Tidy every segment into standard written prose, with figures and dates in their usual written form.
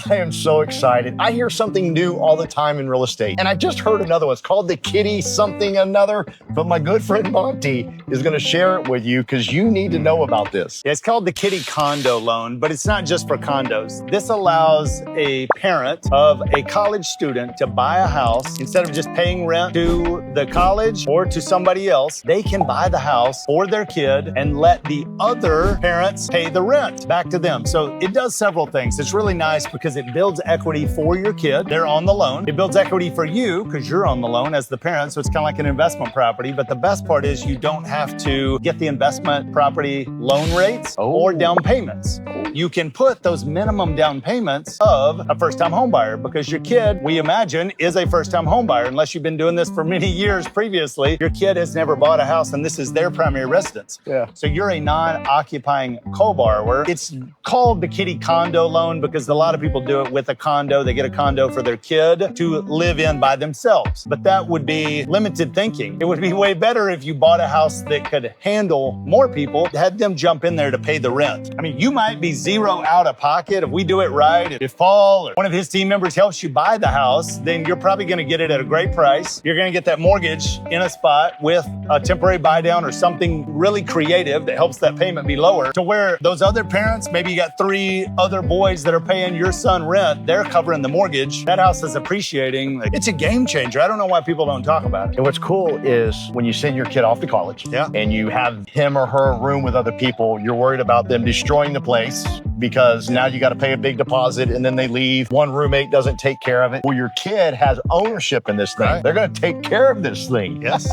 I am so excited. I hear something new all the time in real estate. And I just heard another one. It's called the Kiddie something another. But my good friend Monty is going to share it with you because you need to know about this. It's called the Kiddie Condo Loan, but it's not just for condos. This allows a parent of a college student to buy a house. Instead of just paying rent to the college or to somebody else, they can buy the house for their kid and let the other parents pay the rent back to them. So it does several things. It's really nice because it builds equity for your kid. They're on the loan. It builds equity for you because you're on the loan as the parent. So it's kind of like an investment property. But the best part is you don't have to get the investment property loan rates or down payments. You can put those minimum down payments of a first-time home buyer because your kid, we imagine, is a first-time home buyer. Unless you've been doing this for many years previously, your kid has never bought a house and this is their primary residence. Yeah. So you're a non-occupying co-borrower. It's called the Kiddie Condo Loan because a lot of people do it with a condo. They get a condo for their kid to live in by themselves. But that would be limited thinking. It would be way better if you bought a house that could handle more people, had them jump in there to pay the rent. I mean, you might be zero out of pocket if we do it right. If Paul or one of his team members helps you buy the house, then you're probably going to get it at a great price. You're going to get that mortgage in a spot with a temporary buy down or something really creative that helps that payment be lower to where those other parents, maybe you got 3 other boys that are paying your son rent, they're covering the mortgage. That house is appreciating. It's a game changer. I don't know why people don't talk about it. And what's cool is when you send your kid off to college and you have him or her room with other people, you're worried about them destroying the place because now you got to pay a big deposit and then they leave. One roommate doesn't take care of it. Well, your kid has ownership in this thing. Right. They're going to take care of this thing. Yes.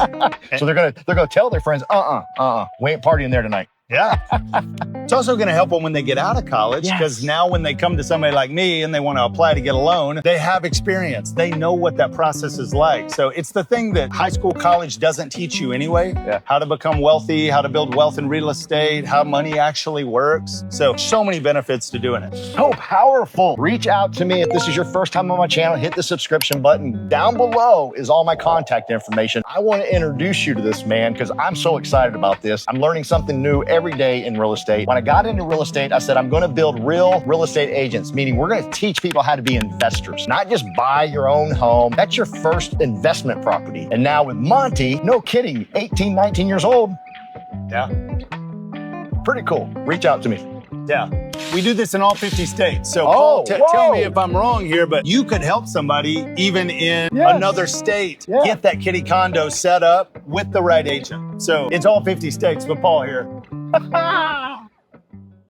So they're going to tell their friends, we ain't partying there tonight. Yeah. It's also going to help them when they get out of college because now when they come to somebody like me and they want to apply to get a loan, they have experience. They know what that process is like. So it's the thing that high school, college doesn't teach you anyway. How to become wealthy, how to build wealth in real estate, how money actually works. So many benefits to doing it. So powerful. Reach out to me if this is your first time on my channel. Hit the subscription button. Down below is all my contact information. I want to introduce you to this man because I'm so excited about this. I'm learning something new every day in real estate. When I got into real estate, I said, I'm going to build real estate agents, meaning we're going to teach people how to be investors, not just buy your own home. That's your first investment property. And now with Monty, no kidding, 18, 19 years old. Yeah. Pretty cool. Reach out to me. Yeah. We do this in all 50 states. So Paul, tell me if I'm wrong here, but you could help somebody even in another state get that Kiddie condo set up with the right agent. So it's all 50 states, but Paul here.